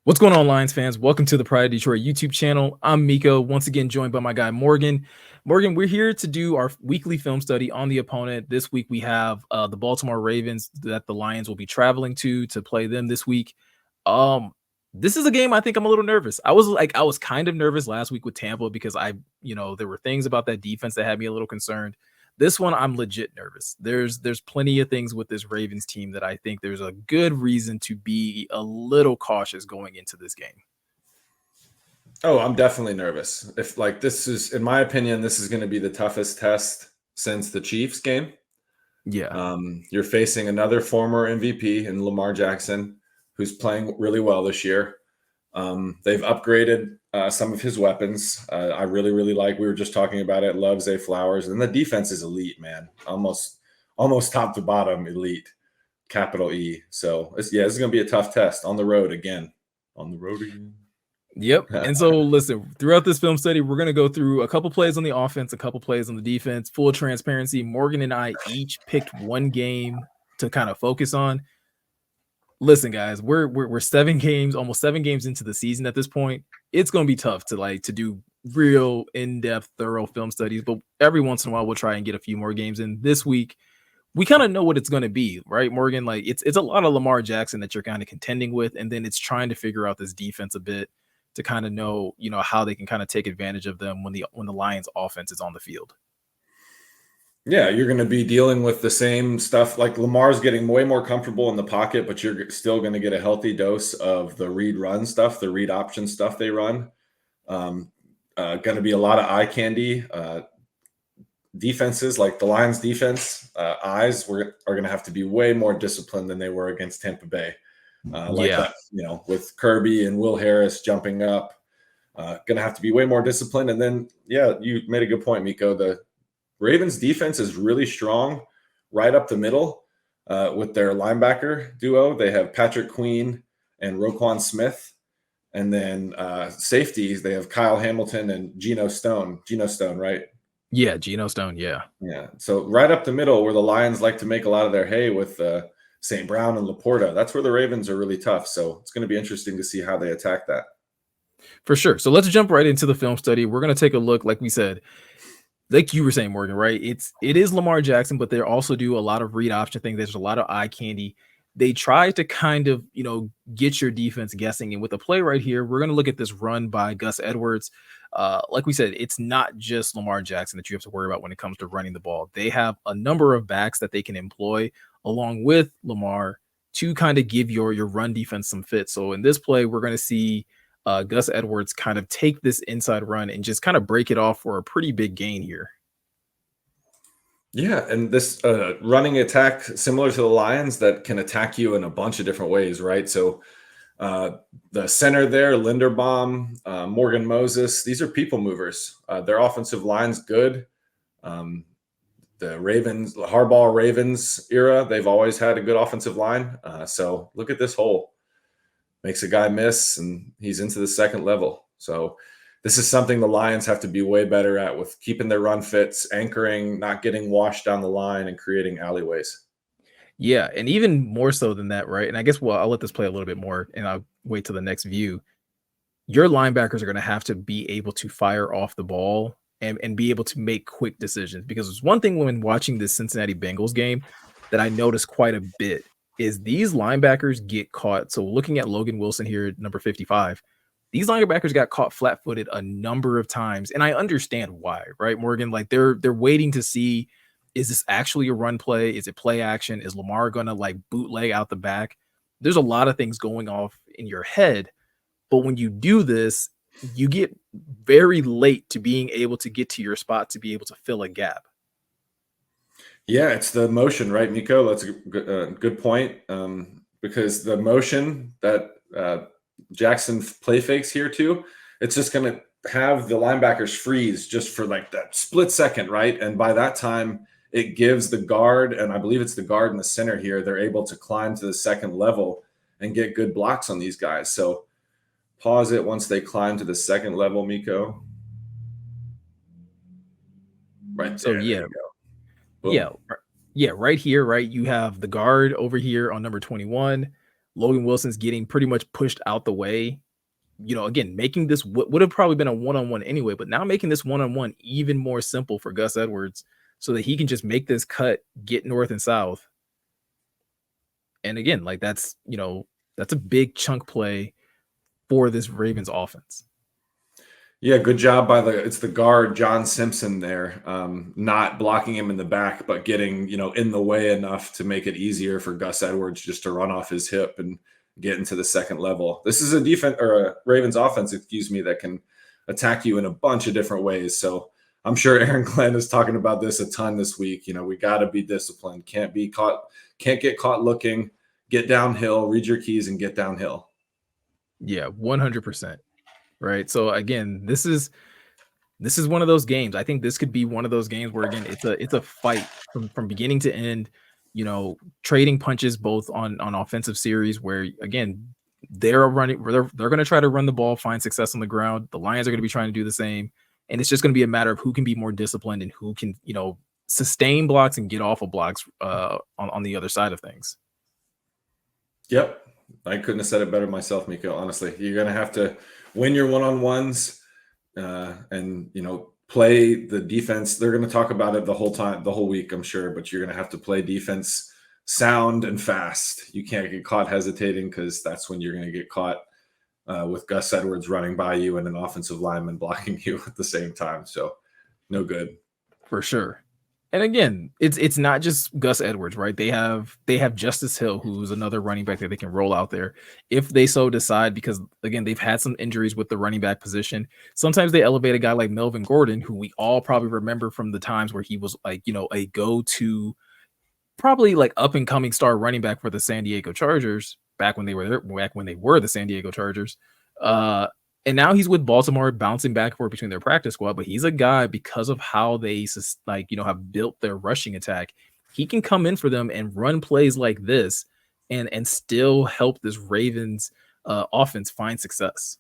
What's going on, Lions fans? Welcome to the Pride of Detroit YouTube channel. I'm Miko, once again joined by my guy Morgan. Morgan, we're here to do our weekly film study on the opponent. This week we have the Baltimore Ravens that the Lions will be traveling to play them this week. This is a game I think I'm a little nervous. I was kind of nervous last week with Tampa because there were things about that defense that had me a little concerned. This one, I'm legit nervous. There's plenty of things with this Ravens team that I think there's a good reason to be a little cautious going into this game. Oh, I'm definitely nervous. If this is, in my opinion, this is going to be the toughest test since the Chiefs game. Yeah. You're facing another former MVP in Lamar Jackson, who's playing really well this year. They've upgraded some of his weapons. I really like. We were just talking about it. Love Zay Flowers, and the defense is elite, man. Almost top to bottom elite, capital E. So this is going to be a tough test on the road again. Yep. And so listen, throughout this film study, we're going to go through a couple plays on the offense, a couple plays on the defense. Full transparency, Morgan and I each picked one game to kind of focus on. Listen, guys, we're 7 games, almost 7 games into the season at this point. It's going to be tough to do real in-depth, thorough film studies, but every once in a while we'll try and get a few more games in. This week, we kind of know what it's going to be, right, Morgan? Like it's a lot of Lamar Jackson that you're kind of contending with, and then it's trying to figure out this defense a bit to kind of know, how they can kind of take advantage of them when the Lions offense is on the field. Yeah, you're going to be dealing with the same stuff. Like Lamar's getting way more comfortable in the pocket, but you're still going to get a healthy dose of the read run stuff, the read option stuff they run. Going to be a lot of eye candy. Defenses like the Lions defense, are going to have to be way more disciplined than they were against Tampa Bay. That, with Kirby and Will Harris jumping up, going to have to be way more disciplined. And then, you made a good point, Miko. The Ravens defense is really strong right up the middle with their linebacker duo. They have Patrick Queen and Roquan Smith. And then safeties, they have Kyle Hamilton and Geno Stone. Geno Stone, right? Yeah, Geno Stone, yeah. Yeah. So right up the middle where the Lions like to make a lot of their hay with St. Brown and Laporta, that's where the Ravens are really tough. So it's going to be interesting to see how they attack that. For sure. So let's jump right into the film study. We're going to take a look, like we said, like you were saying, Morgan, right? It is Lamar Jackson, but they also do a lot of read option things. There's a lot of eye candy. They try to kind of, get your defense guessing. And with a play right here, we're going to look at this run by Gus Edwards. Like we said, it's not just Lamar Jackson that you have to worry about when it comes to running the ball. They have a number of backs that they can employ along with Lamar to kind of give your run defense some fit. So in this play, we're going to see Gus Edwards kind of take this inside run and just kind of break it off for a pretty big gain here. Yeah, and this running attack, similar to the Lions, that can attack you in a bunch of different ways, right? So the center there, Linderbaum, Morgan Moses, these are people movers. Their offensive line's good. The Ravens, the Harbaugh Ravens era, they've always had a good offensive line. So look at this hole. Makes a guy miss, and he's into the second level. So this is something the Lions have to be way better at, with keeping their run fits, anchoring, not getting washed down the line, and creating alleyways. Yeah, and even more so than that, right? And I guess, I'll let this play a little bit more, and I'll wait till the next view. Your linebackers are going to have to be able to fire off the ball and be able to make quick decisions, because it's one thing when watching this Cincinnati Bengals game that I noticed quite a bit is these linebackers get caught. So looking at Logan Wilson here at number 55, these linebackers got caught flat-footed a number of times, and I understand why, right, Morgan? Like they're waiting to see, is this actually a run play? Is it play action? Is Lamar going to bootleg out the back? There's a lot of things going off in your head, but when you do this, you get very late to being able to get to your spot to be able to fill a gap. Yeah, it's the motion, right, Miko? That's a good point, because the motion that Jackson play fakes here too, it's just going to have the linebackers freeze just for that split second, right? And by that time, it gives the guard, and I believe it's the guard in the center here, they're able to climb to the second level and get good blocks on these guys. So pause it once they climb to the second level, Miko. Right So there. yeah. There you go. Yeah, right here, right? You have the guard over here on number 21. Logan Wilson's getting pretty much pushed out the way. Again, making this would have probably been a one-on-one anyway, but now making this one-on-one even more simple for Gus Edwards so that he can just make this cut, get north and south. And again, like that's a big chunk play for this Ravens offense. Yeah, good job by it's the guard, John Simpson there, not blocking him in the back, but getting, in the way enough to make it easier for Gus Edwards just to run off his hip and get into the second level. This is a Ravens offense, that can attack you in a bunch of different ways. So I'm sure Aaron Glenn is talking about this a ton this week. We got to be disciplined. Can't get caught looking, get downhill, read your keys and get downhill. Yeah, 100%. Right. So again, this is one of those games. I think this could be one of those games where again it's a fight from beginning to end, trading punches both on offensive series where again they're going to try to run the ball, find success on the ground. The Lions are going to be trying to do the same. And it's just going to be a matter of who can be more disciplined and who can, sustain blocks and get off of blocks on the other side of things. Yep. I couldn't have said it better myself, Miko. Honestly, you're going to have to win your one-on-ones and, play the defense. They're going to talk about it the whole week, I'm sure, but you're going to have to play defense sound and fast. You can't get caught hesitating because that's when you're going to get caught with Gus Edwards running by you and an offensive lineman blocking you at the same time. So no good. For sure. And again, it's not just Gus Edwards, right? They have Justice Hill, who's another running back that they can roll out there if they so decide, because again, they've had some injuries with the running back position. Sometimes they elevate a guy like Melvin Gordon, who we all probably remember from the times where he was like, a go-to, probably like up and coming star running back for the San Diego Chargers back when they were the San Diego Chargers. And now he's with Baltimore, bouncing back and forth between their practice squad. But he's a guy, because of how they have built their rushing attack, he can come in for them and run plays like this and still help this Ravens offense find success.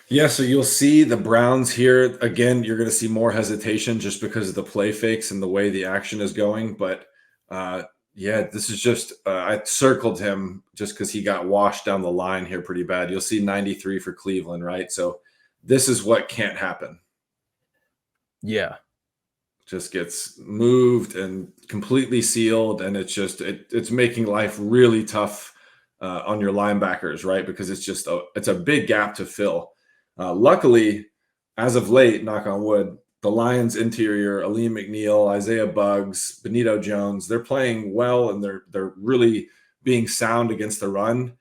Yeah, so you'll see the Browns here. Again, you're going to see more hesitation just because of the play fakes and the way the action is going. But this is just I circled him just because he got washed down the line here pretty bad. You'll see 93 for Cleveland, right? So this is what can't happen. Yeah. Just gets moved and completely sealed, and it's making life really tough on your linebackers, right? Because it's a big gap to fill. Luckily, as of late, knock on wood, the Lions interior, Aleem McNeil, Isaiah Buggs, Benito Jones, they're playing well, and they're really being sound against the run,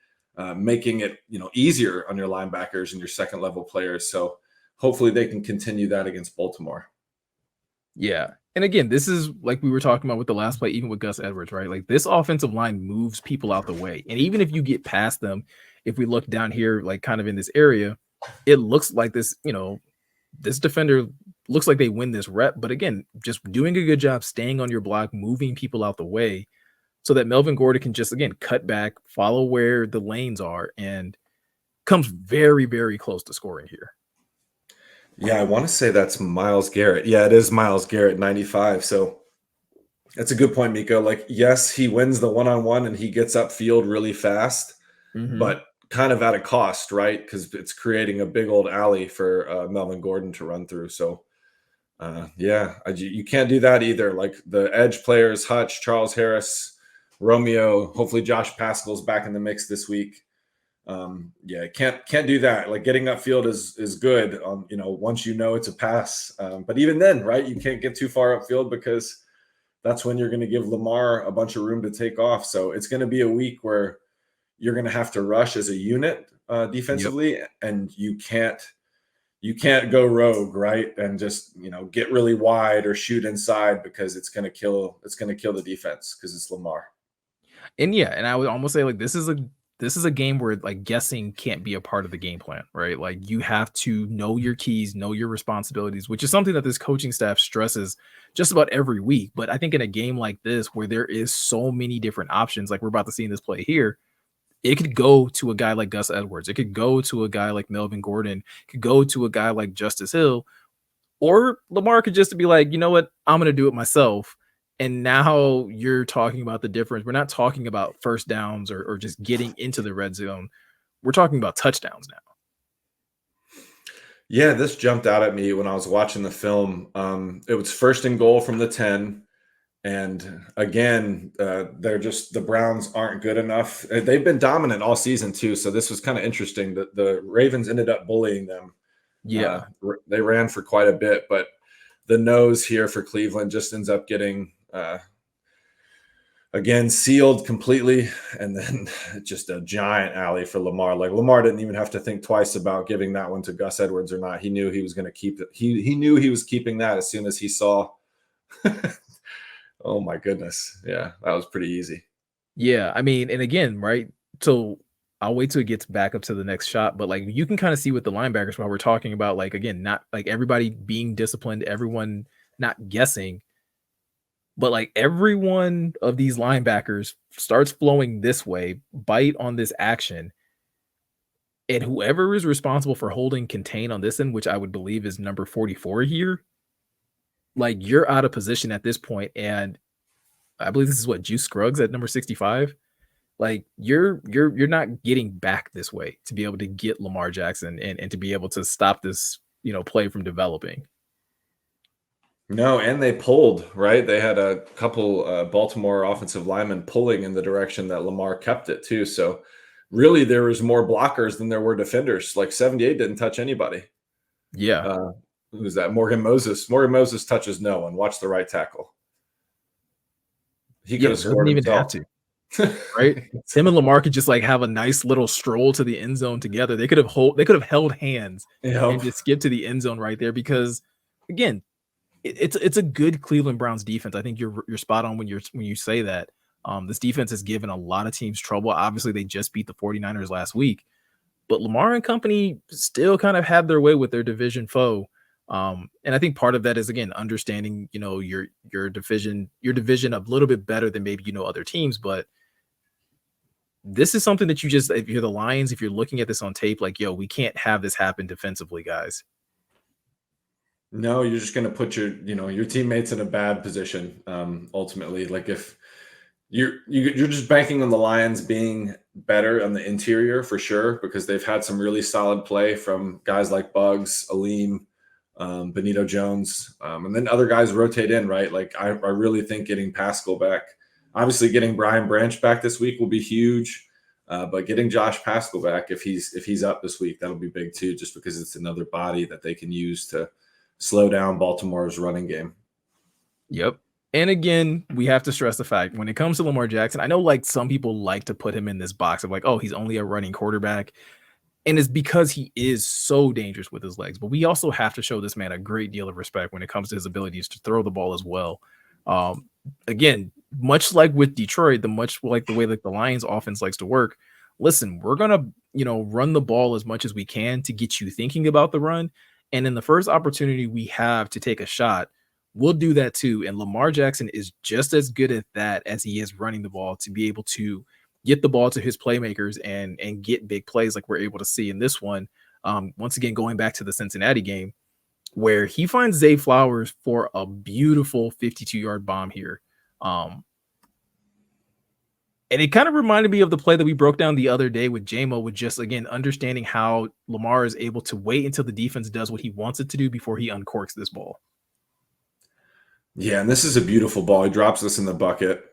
making it easier on your linebackers and your second level players. So hopefully they can continue that against Baltimore. Yeah. And again, this is like we were talking about with the last play, even with Gus Edwards, right? Like this offensive line moves people out the way. And even if you get past them, if we look down here, like kind of in this area, it looks like this, this defender looks like they win this rep. But again, just doing a good job staying on your block, moving people out the way so that Melvin Gordon can just, again, cut back, follow where the lanes are, and comes very, very close to scoring here. Yeah, I want to say that's Myles Garrett. Yeah, it is Myles Garrett, 95. So that's a good point, Miko. Like, yes, he wins the one-on-one and he gets upfield really fast, but kind of at a cost, right? Because it's creating a big old alley for Melvin Gordon to run through. So, you can't do that either. Like the edge players, Hutch, Charles Harris, Romeo, hopefully Josh Pascal's back in the mix this week. Can't do that. Like getting upfield is good on, once it's a pass. But even then, right, you can't get too far upfield because that's when you're going to give Lamar a bunch of room to take off. So it's going to be a week where you're going to have to rush as a unit defensively, and you can't go rogue, right? And just, get really wide or shoot inside because it's going to kill the defense because it's Lamar. And and I would almost say like this is a game where like guessing can't be a part of the game plan, right? Like you have to know your keys, know your responsibilities, which is something that this coaching staff stresses just about every week. But I think in a game like this, where there is so many different options, like we're about to see in this play here, it could go to a guy like Gus Edwards. It could go to a guy like Melvin Gordon. It could go to a guy like Justice Hill, or Lamar could just be like, you know what? I'm going to do it myself And now you're talking about the difference. We're not talking about first downs or just getting into the red zone. We're talking about touchdowns now. Yeah, this jumped out at me when I was watching the film. It was first and goal from the 10. And again, they're just the Browns aren't good enough. They've been dominant all season too, so this was kind of interesting. That the Ravens ended up bullying them. Yeah. They ran for quite a bit, but the nose here for Cleveland just ends up getting again sealed completely, and then just a giant alley for Lamar. Like Lamar didn't even have to think twice about giving that one to Gus Edwards or not. He knew he was going to keep it. He knew he was keeping that as soon as he saw. Oh my goodness. Yeah, that was pretty easy. Yeah. I mean, and again, right? So I'll wait till it gets back up to the next shot. But like you can kind of see with the linebackers while we're talking about like again, not like everybody being disciplined, everyone not guessing, but like every one of these linebackers starts flowing this way, bite on this action. And whoever is responsible for holding contain on this end, which I would believe is number 44 here, like you're out of position at this point. And I believe this is what Juice Scruggs at number 65. Like you're not getting back this way to be able to get Lamar Jackson and to be able to stop this, play from developing. No, and they pulled, right? They had a couple Baltimore offensive linemen pulling in the direction that Lamar kept it too. So really there was more blockers than there were defenders. Like 78 didn't touch anybody. Yeah. Who's that? Morgan Moses. Morgan Moses touches no one. Watch the right tackle. He could Yeah, have doesn't scored even have himself. to. Right? Him and Lamar could just like have a nice little stroll to the end zone together. They could have held hands Yep. and just skip to the end zone right there because again, it's a good Cleveland Browns defense. I think you're spot on when you say that. This defense has given a lot of teams trouble. Obviously, they just beat the 49ers last week, but Lamar and company still kind of had their way with their division foe. And I think part of that is again understanding, your division a little bit better than maybe other teams, but this is something that if you're the Lions, if you're looking at this on tape, like, yo, we can't have this happen defensively, guys. No, you're just going to put your teammates in a bad position. Ultimately, like if you're just banking on the Lions being better on the interior for sure, because they've had some really solid play from guys like Bugs, Aleem, Benito Jones, and then other guys rotate in, right? Like I really think getting Pascal back, obviously getting Brian Branch back this week will be huge. But getting Josh Pascal back, if he's up this week, that'll be big too, just because it's another body that they can use to slow down Baltimore's running game. Yep. And again, we have to stress the fact when it comes to Lamar Jackson, I know like some people like to put him in this box of like, oh, he's only a running quarterback. And it's because he is so dangerous with his legs. But we also have to show this man a great deal of respect when it comes to his abilities to throw the ball as well. Again, much like with Detroit, much like the way that the Lions offense likes to work. Listen, we're gonna, run the ball as much as we can to get you thinking about the run. And in the first opportunity we have to take a shot, we'll do that too. And Lamar Jackson is just as good at that as he is running the ball to be able to get the ball to his playmakers and get big plays like we're able to see in this one. Once again, going back to the Cincinnati game where he finds Zay Flowers for a beautiful 52-yard bomb here. And it kind of reminded me of the play that we broke down the other day with JMO, with just, again, understanding how Lamar is able to wait until the defense does what he wants it to do before he uncorks this ball. Yeah, and this is a beautiful ball. He drops this in the bucket.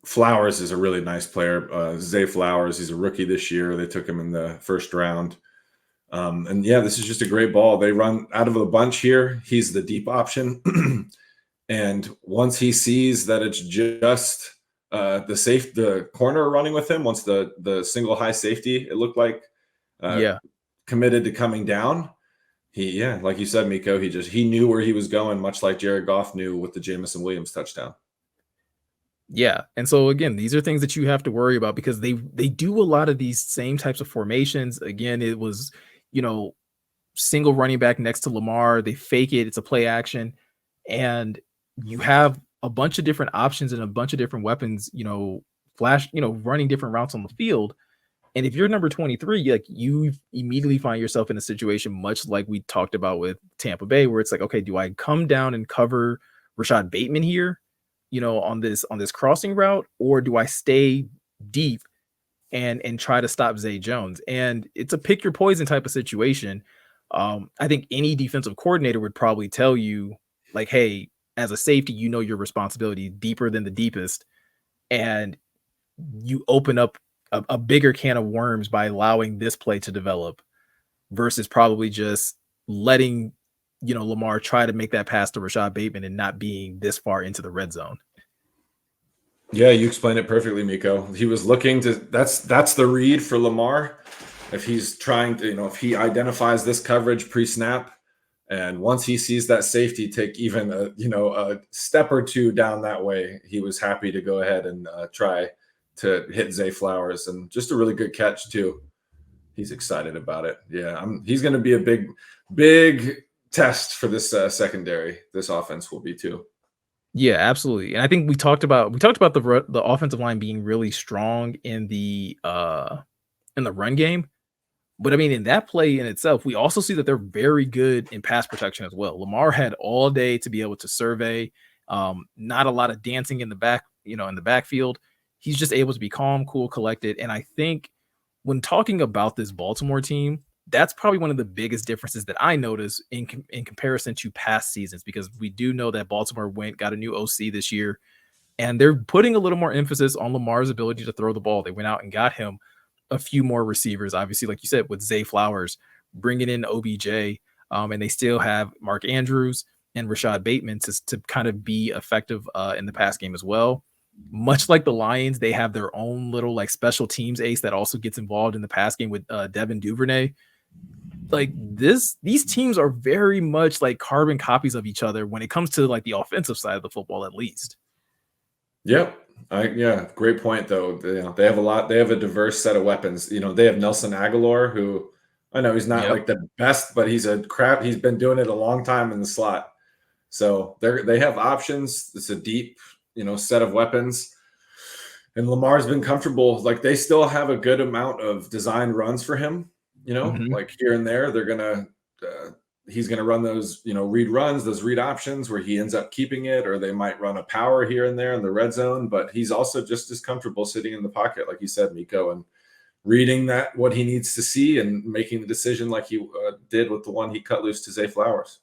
Flowers is a really nice player. Zay Flowers, he's a rookie this year. They took him in the first round. And yeah, this is just a great ball. They run out of a bunch here. He's the deep option. And once he sees that it's just the corner running with him, once the single high safety, it looked like committed to coming down. Like you said, Miko, he knew where he was going, much like Jared Goff knew with the Jamison Williams touchdown. Yeah. And so again, these are things that you have to worry about because they do a lot of these same types of formations. Again, it was, single running back next to Lamar. They fake it. It's a play action. And you have a bunch of different options and a bunch of different weapons, running different routes on the field. And if you're number 23, like you immediately find yourself in a situation much like we talked about with Tampa Bay, where it's like, okay, do I come down and cover Rashad Bateman here? on this crossing route, or do I stay deep and try to stop Zay Jones? And it's a pick your poison type of situation. I think any defensive coordinator would probably tell you, like, hey, as a safety, your responsibility deeper than the deepest, and you open up a bigger can of worms by allowing this play to develop versus probably just letting Lamar try to make that pass to Rashad Bateman and not being this far into the red zone. Yeah, you explained it perfectly, Miko. He was looking to that's the read for Lamar. If he's trying to, if he identifies this coverage pre-snap, and once he sees that safety take even a step or two down that way, he was happy to go ahead and try to hit Zay Flowers, and just a really good catch too. He's excited about it. Yeah, he's going to be a big test for this secondary. This offense will be too. Yeah, absolutely. And I think we talked about the offensive line being really strong in the run game. But I mean, in that play in itself, we also see that they're very good in pass protection as well. Lamar had all day to be able to survey. Not a lot of dancing in the back, in the backfield. He's just able to be calm, cool, collected. And I think when talking about this Baltimore team, that's probably one of the biggest differences that I notice in comparison to past seasons, because we do know that Baltimore got a new OC this year, and they're putting a little more emphasis on Lamar's ability to throw the ball. They went out and got him a few more receivers, obviously, like you said, with Zay Flowers, bringing in OBJ, and they still have Mark Andrews and Rashad Bateman to kind of be effective in the pass game as well. Much like the Lions, they have their own little like special teams ace that also gets involved in the pass game with Devin Duvernay. Like these teams are very much like carbon copies of each other when it comes to like the offensive side of the football, at least. Yep. Great point though. They have a diverse set of weapons. They have Nelson Aguilar, who I know he's not like the best, but he's been doing it a long time in the slot. So they have options. It's a deep, set of weapons. And Lamar's been comfortable. Like they still have a good amount of designed runs for him, like here and there. He's going to run those, read runs, those read options where he ends up keeping it, or they might run a power here and there in the red zone. But he's also just as comfortable sitting in the pocket, like you said, Miko, and reading what he needs to see and making the decision like he did with the one he cut loose to Zay Flowers.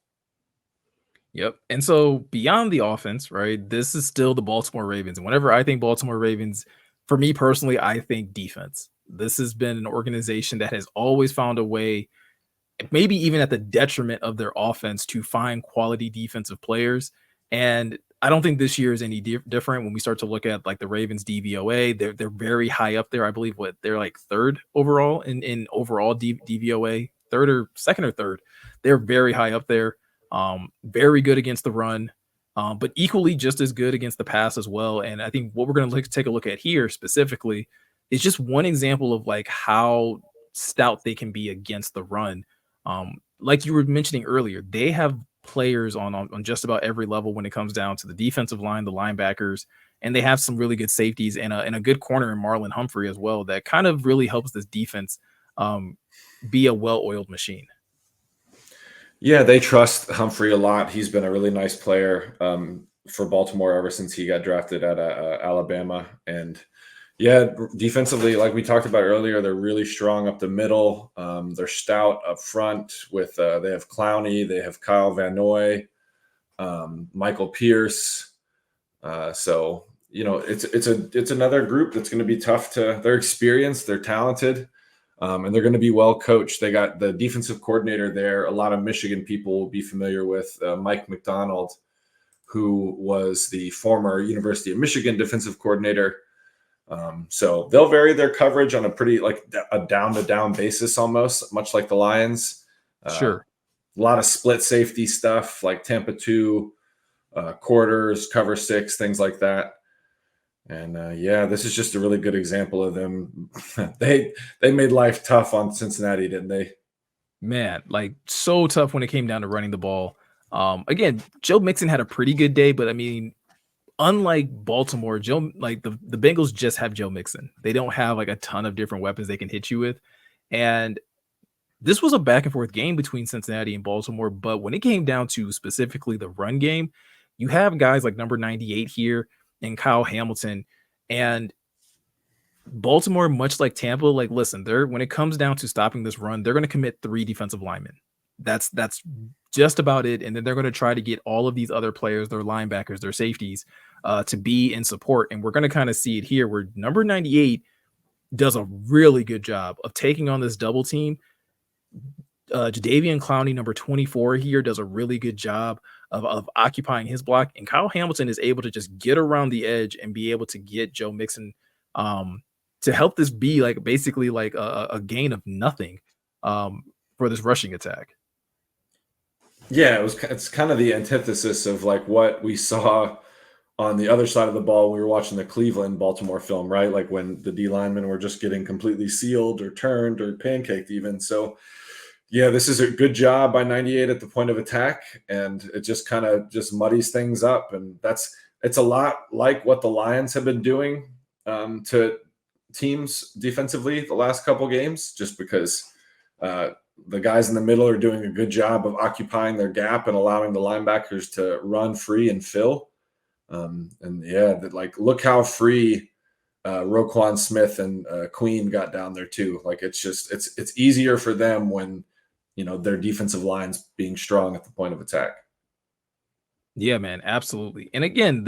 Yep. And so beyond the offense, right, this is still the Baltimore Ravens. And whenever I think Baltimore Ravens, for me personally, I think defense. This has been an organization that has always found a way, maybe even at the detriment of their offense, to find quality defensive players. And I don't think this year is any different when we start to look at like the Ravens DVOA. They're very high up there. I believe they're like third overall in overall DVOA, second or third. They're very high up there. Very good against the run, but equally just as good against the pass as well. And I think what we're going to take a look at here specifically is just one example of like how stout they can be against the run. Like you were mentioning earlier, they have players on just about every level when it comes down to the defensive line, the linebackers, and they have some really good safeties and a good corner in Marlon Humphrey as well. That kind of really helps this defense be a well-oiled machine. Yeah, they trust Humphrey a lot. He's been a really nice player for Baltimore ever since he got drafted out of Alabama. And yeah, defensively, like we talked about earlier, they're really strong up the middle. They're stout up front with they have Clowney, they have Kyle Van Noy, Michael Pierce. So it's another group that's going to be tough to. They're experienced, they're talented. And they're going to be well coached. They got the defensive coordinator there. A lot of Michigan people will be familiar with Mike McDonald, who was the former University of Michigan defensive coordinator. So they'll vary their coverage on a pretty like a down-to-down basis, almost much like the Lions. Sure. A lot of split safety stuff like Tampa 2, quarters, cover 6, things like that. And this is just a really good example of them. They made life tough on Cincinnati, didn't they? Man, like so tough when it came down to running the ball. Again, Joe Mixon had a pretty good day, but I mean, unlike Baltimore, the Bengals just have Joe Mixon. They don't have like a ton of different weapons they can hit you with. And this was a back and forth game between Cincinnati and Baltimore. But when it came down to specifically the run game, you have guys like number 98 here and Kyle Hamilton. And Baltimore, much like Tampa, like listen, they're when it comes down to stopping this run, they're going to commit 3 defensive linemen. That's just about it. And then they're going to try to get all of these other players, their linebackers, their safeties, to be in support. And we're going to kind of see it here where number 98 does a really good job of taking on this double team. Jadeveon Clowney, number 24 here, does a really good job of occupying his block. And Kyle Hamilton is able to just get around the edge and be able to get Joe Mixon to help this be like basically like a gain of nothing for this rushing attack. Yeah, it's kind of the antithesis of like what we saw on the other side of the ball. We were watching the Cleveland Baltimore film, right? Like when the D linemen were just getting completely sealed or turned or pancaked even. So yeah, this is a good job by 98 at the point of attack, and it just kind of just muddies things up. And it's a lot like what the Lions have been doing to teams defensively the last couple games, just because the guys in the middle are doing a good job of occupying their gap and allowing the linebackers to run free and fill. And yeah, like look how free Roquan Smith and Queen got down there too. Like it's easier for them when their defensive line's being strong at the point of attack. Yeah, man, absolutely. And again,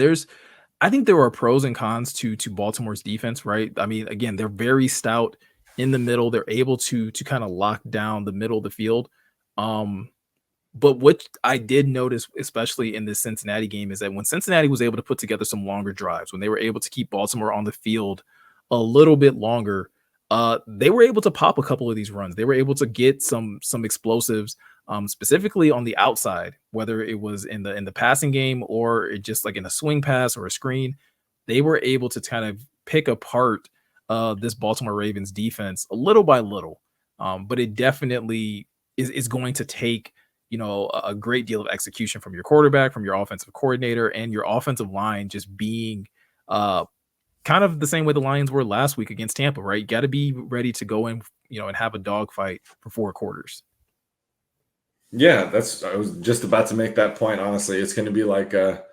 I think there are pros and cons to Baltimore's defense, right? I mean, again, they're very stout in the middle. They're able to kind of lock down the middle of the field. But what I did notice, especially in this Cincinnati game, is that when Cincinnati was able to put together some longer drives, when they were able to keep Baltimore on the field a little bit longer, they were able to pop a couple of these runs. They were able to get some explosives, specifically on the outside, whether it was in the passing game or it just like in a swing pass or a screen. They were able to kind of pick apart this Baltimore Ravens defense a little by little. But it definitely is going to take a great deal of execution from your quarterback, from your offensive coordinator, and your offensive line just being kind of the same way the Lions were last week against Tampa, right? You got to be ready to go in, and have a dogfight for 4 quarters. Yeah, I was just about to make that point. Honestly, it's going to be like a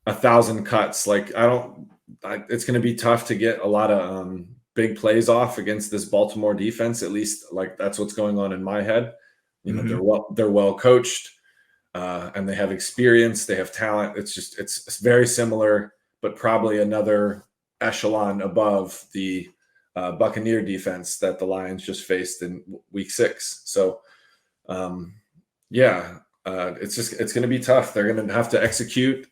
1,000 cuts. Like it's going to be tough to get a lot of big plays off against this Baltimore defense. At least like that's what's going on in my head. They're well coached, and they have experience. They have talent. It's very similar, but probably another echelon above the Buccaneer defense that the Lions just faced in week 6. So, it's going to be tough. They're going to have to execute.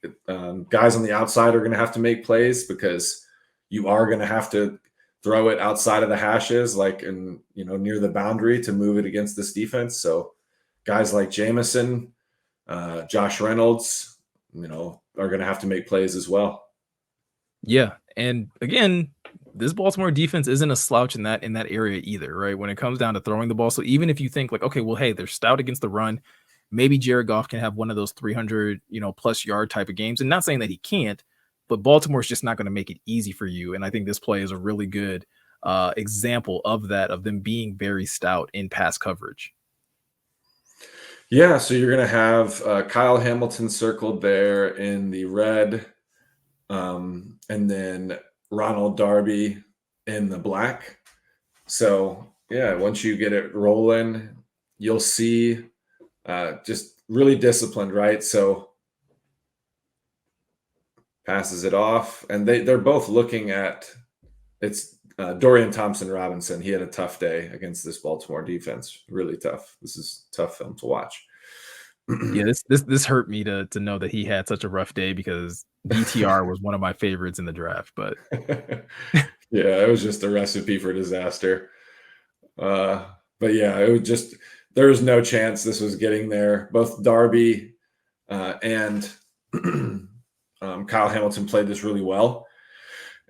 Guys on the outside are going to have to make plays because you are going to have to throw it outside of the hashes, like near the boundary to move it against this defense. So guys like Jameson, Josh Reynolds, are going to have to make plays as well. Yeah. And again, this Baltimore defense isn't a slouch in that area either, right? When it comes down to throwing the ball. So even if you think like, okay, well, hey, they're stout against the run, maybe Jared Goff can have one of those 300, plus yard type of games. And not saying that he can't, but Baltimore's just not going to make it easy for you. And I think this play is a really good example of that, of them being very stout in pass coverage. Yeah, so you're going to have Kyle Hamilton circled there in the red, and then Ronald Darby in the black. So, yeah, once you get it rolling, you'll see just really disciplined, right? So passes it off, and they're both looking at it's Dorian Thompson-Robinson. He had a tough day against this Baltimore defense. Really tough. This is a tough film to watch. Yeah, this hurt me to know that he had such a rough day because DTR was one of my favorites in the draft. But yeah, it was just a recipe for disaster. But yeah, it was just there was no chance this was getting there. Both Darby and Kyle Hamilton played this really well.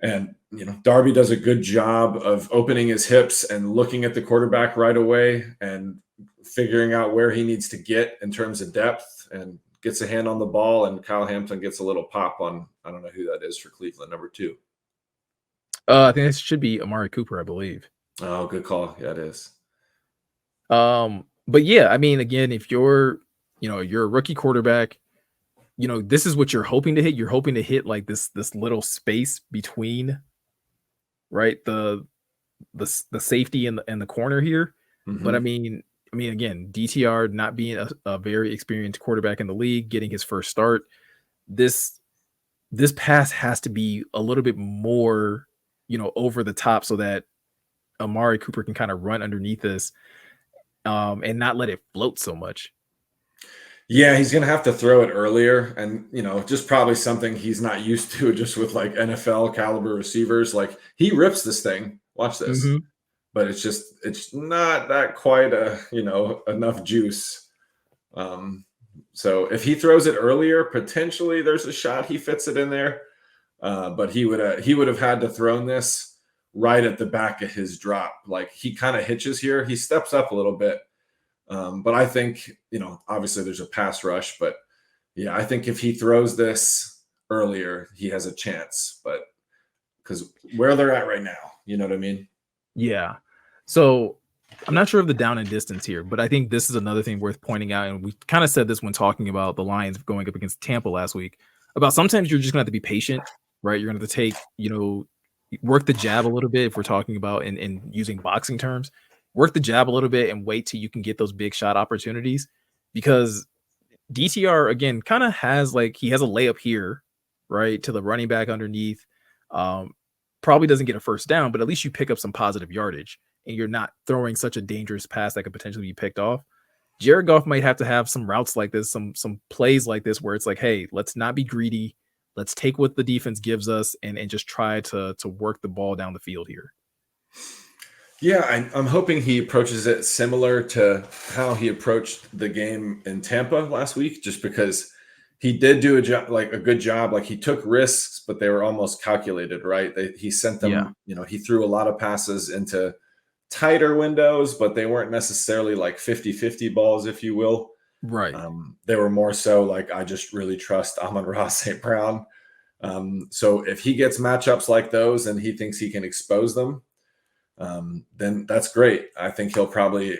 And, Darby does a good job of opening his hips and looking at the quarterback right away and figuring out where he needs to get in terms of depth and gets a hand on the ball. And Kyle Hamilton gets a little pop on, I don't know who that is for Cleveland, number 2. I think this should be Amari Cooper, I believe. Oh, good call. Yeah, it is. But yeah, I mean, again, if you're a rookie quarterback, this is what you're hoping to hit. You're hoping to hit like this little space between, right, the safety and the corner here. But Hmm. I mean, again, DTR not being a very experienced quarterback in the league, getting his first start, this this pass has to be a little bit more, over the top so that Amari Cooper can kind of run underneath this, and not let it float so much. Yeah, he's gonna have to throw it earlier, and just probably something he's not used to, just with like NFL caliber receivers. Like he rips this thing. Watch this, Mhm. but it's not that quite enough juice. Um, so if he throws it earlier, potentially there's a shot he fits it in there. But he would have had to thrown this right at the back of his drop. Like he kind of hitches here. He steps up a little bit. But I think, obviously there's a pass rush, but yeah, I think if he throws this earlier, he has a chance. But because where they're at right now, you know what I mean? Yeah. So I'm not sure of the down and distance here, but I think this is another thing worth pointing out. And we kind of said this when talking about the Lions going up against Tampa last week about sometimes you're just gonna have to be patient, right? You're gonna have to take, work the jab a little bit if we're talking about in using boxing terms, work the jab a little bit and wait till you can get those big shot opportunities because DTR again kind of has like he has a layup here, right, to the running back underneath. Um, Probably doesn't get a first down, but at least you pick up some positive yardage and you're not throwing such a dangerous pass that could potentially be picked off. Jared Goff might have to have some routes like this, some plays like this where it's like, hey, let's not be greedy. Let's take what the defense gives us and just try to work the ball down the field here. Yeah, I'm hoping he approaches it similar to how he approached the game in Tampa last week, just because he did do a good job. Like he took risks, but they were almost calculated, right? He sent Yeah, them, he threw a lot of passes into tighter windows, but they weren't necessarily like 50-50 balls, if you will. right. They were more so like, I just really trust Amon-Ra St. Brown. So if he gets matchups like those and he thinks he can expose them, then that's great. I think he'll probably,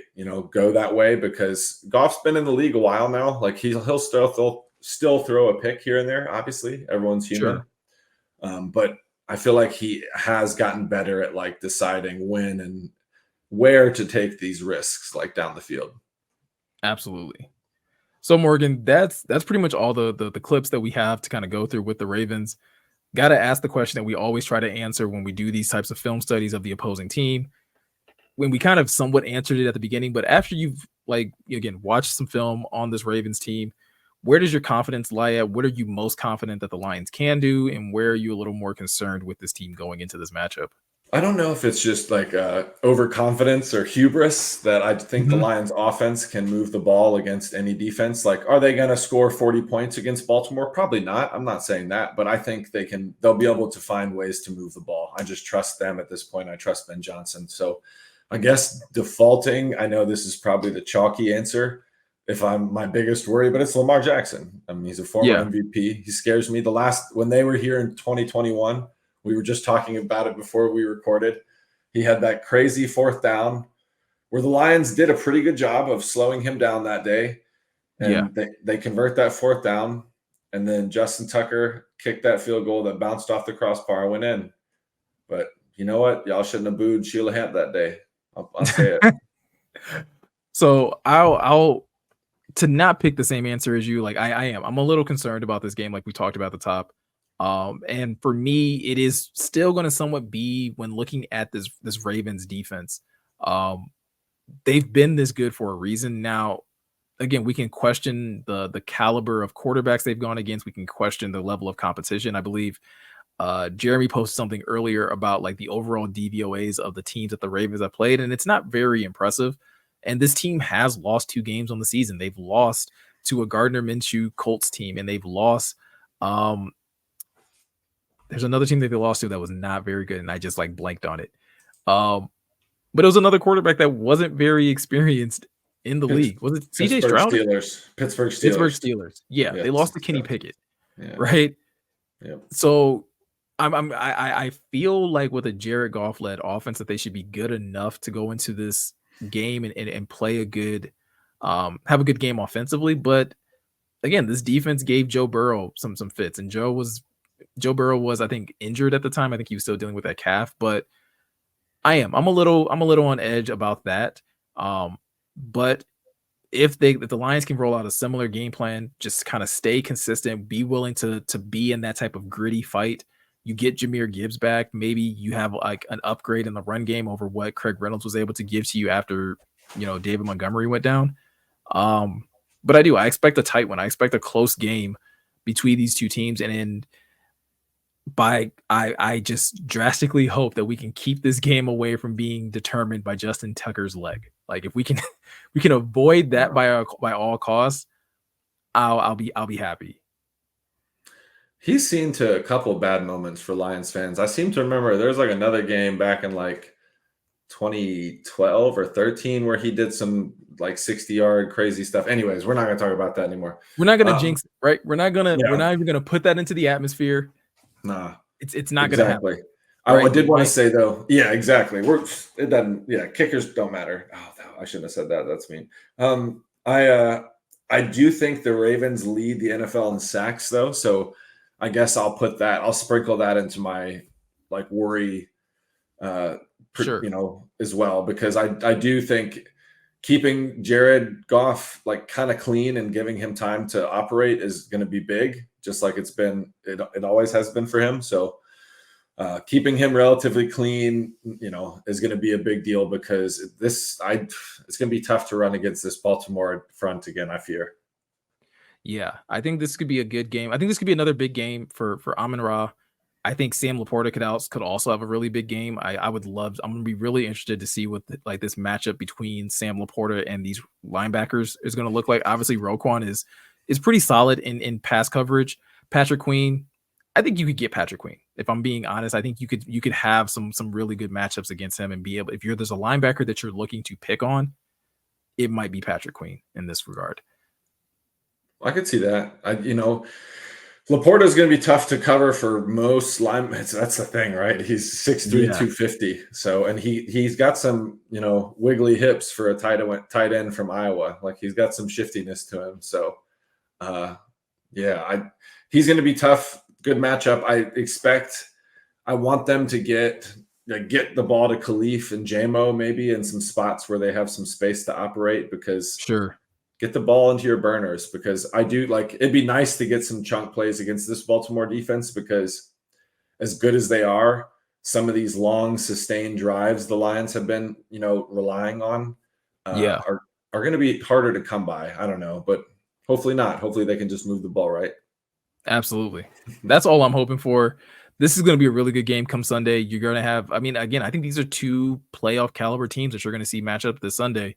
go that way because Goff's been in the league a while now. Like he'll still throw a pick here and there. Obviously, everyone's human, Sure. but I feel like he has gotten better at like deciding when and where to take these risks, like down the field. Absolutely. So Morgan, that's pretty much all the clips that we have to kind of go through with the Ravens. Got to ask the question that we always try to answer when we do these types of film studies of the opposing team. When we kind of somewhat answered it at the beginning, but after you've like again watched some film on this Ravens team, where does your confidence lie at? What are you most confident that the Lions can do, and where are you a little more concerned with this team going into this matchup? I don't know if it's just like overconfidence or hubris that I think the Mhm. Lions offense can move the ball against any defense. Like, are they going to score 40 points against Baltimore? Probably not. I'm not saying that, but I think they'll be able to find ways to move the ball. I just trust them at this point. I trust Ben Johnson. So I guess defaulting, I know this is probably the chalky answer if I'm my biggest worry, but it's Lamar Jackson. I mean, he's a former Yeah, MVP. He scares me. When they were here in 2021, we were just talking about it before we recorded. He had that crazy fourth down where the Lions did a pretty good job of slowing him down that day. yeah. And they convert that fourth down. And then Justin Tucker kicked that field goal that bounced off the crossbar and went in. But you know what? Y'all shouldn't have booed Sheila Hamp that day. I'll say it. So I'll to not pick the same answer as you. Like I am. I'm a little concerned about this game, like we talked about at the top. And for me, it is still going to somewhat be when looking at this Ravens defense. Um, they've been this good for a reason. Now, again, we can question the caliber of quarterbacks they've gone against. We can question the level of competition. I believe Jeremy posted something earlier about like the overall DVOAs of the teams that the Ravens have played, and it's not very impressive. And this team has lost 2 games on the season. They've lost to a Gardner Minshew Colts team, and they've lost. Um, there's another team that they lost to that was not very good, and I just like blanked on it. Um, but it was another quarterback that wasn't very experienced in the Pitts, league. Was it CJ Pittsburgh Stroud? Steelers. Pittsburgh Pittsburgh Steelers. Steelers. Yeah, they Yes. lost to Kenny Pickett, Yeah. right? Yeah. So I feel like with a Jared Goff led offense that they should be good enough to go into this game and play a good have a good game offensively. But again, this defense gave Joe Burrow some fits, and Joe Burrow was, I think, injured at the time. I think he was still dealing with that calf, but I'm a little on edge about that. But if the Lions can roll out a similar game plan, just kind of stay consistent, be willing to be in that type of gritty fight. You get Jahmyr Gibbs back. Maybe you have like an upgrade in the run game over what Craig Reynolds was able to give to you after, David Montgomery went down. But I expect a tight one. I expect a close game between these two teams. And I just drastically hope that we can keep this game away from being determined by Justin Tucker's leg. Like if we can avoid that by all costs, I'll be happy. He's seen to a couple bad moments for Lions fans. I seem to remember there's like another game back in like 2012 or 13 where he did some like 60-yard crazy stuff. Anyways, we're not going to talk about that anymore. We're not going to jinx it, right? We're not even going to put that into the atmosphere. Nah, it's not going to happen. Right? I did want to say though, yeah, exactly. It doesn't. Yeah, kickers don't matter. Oh, I shouldn't have said that. That's mean. I do think the Ravens lead the NFL in sacks though, so I guess I'll sprinkle that into my like worry, sure. As well, because I do think keeping Jared Goff like kind of clean and giving him time to operate is going to be big, just like it always has been for him. So keeping him relatively clean, is going to be a big deal because it's going to be tough to run against this Baltimore front again, I fear. Yeah, I think this could be a good game. I think this could be another big game for Amon-Ra. I think Sam Laporta could also have a really big game. I'm going to be really interested to see what this matchup between Sam Laporta and these linebackers is going to look like. Obviously, Roquan is pretty solid in pass coverage. Patrick Queen, I think you could get Patrick Queen. If I'm being honest, I think you could have some really good matchups against him and be able, if there's a linebacker that you're looking to pick on, it might be Patrick Queen in this regard. I could see that. Laporta is going to be tough to cover for most linemen. That's the thing, right? He's 6'3", 250. So, and he's got some, wiggly hips for a tight end from Iowa. Like he's got some shiftiness to him. So, he's going to be tough. Good matchup. I want them to get the ball to Khalif and JMO maybe in some spots where they have some space to operate, because sure. Get the ball into your burners, because I do it'd be nice to get some chunk plays against this Baltimore defense, because as good as they are, some of these long sustained drives the Lions have been, relying on are going to be harder to come by. I don't know, but hopefully not. Hopefully they can just move the ball right. Absolutely. That's all I'm hoping for. This is going to be a really good game come Sunday. You're going to have, again, I think these are two playoff caliber teams that you're going to see match up this Sunday.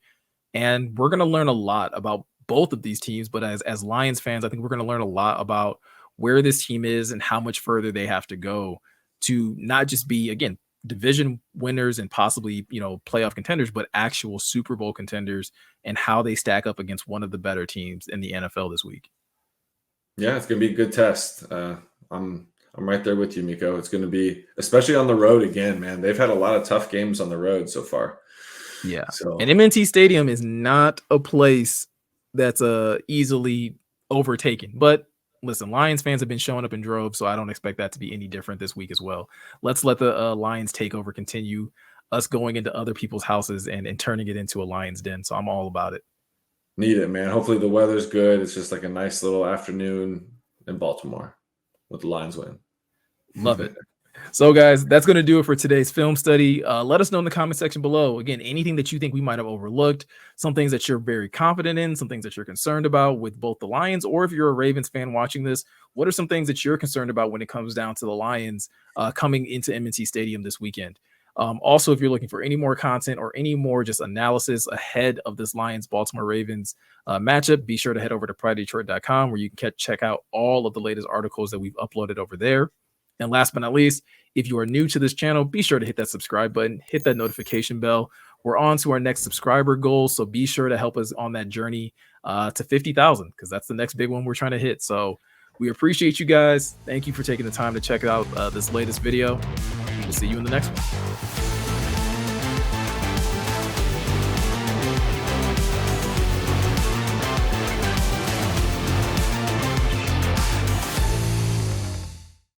And we're going to learn a lot about both of these teams. But as Lions fans, I think we're going to learn a lot about where this team is and how much further they have to go to not just be, again, division winners and possibly, playoff contenders, but actual Super Bowl contenders, and how they stack up against one of the better teams in the NFL this week. Yeah, it's going to be a good test. I'm right there with you, Miko. It's going to be, especially on the road again, man. They've had a lot of tough games on the road so far. Yeah. And M&T Stadium is not a place that's easily overtaken. But listen, Lions fans have been showing up in droves, so I don't expect that to be any different this week as well. Let's let the Lions takeover continue, us going into other people's houses and turning it into a Lions den. So I'm all about it. Need it, man. Hopefully the weather's good. It's just like a nice little afternoon in Baltimore with the Lions win. Love it. So, guys, that's going to do it for today's film study. Let us know in the comment section below. Again, anything that you think we might have overlooked, some things that you're very confident in, some things that you're concerned about with both the Lions, or if you're a Ravens fan watching this, what are some things that you're concerned about when it comes down to the Lions coming into M&T Stadium this weekend? Also, if you're looking for any more content or any more just analysis ahead of this Lions-Baltimore Ravens matchup, be sure to head over to PrideDetroit.com, where you can check out all of the latest articles that we've uploaded over there. And last but not least, if you are new to this channel, be sure to hit that subscribe button, hit that notification bell. We're on to our next subscriber goal, so be sure to help us on that journey to 50,000, because that's the next big one we're trying to hit. So we appreciate you guys. Thank you for taking the time to check out this latest video. We'll see you in the next one.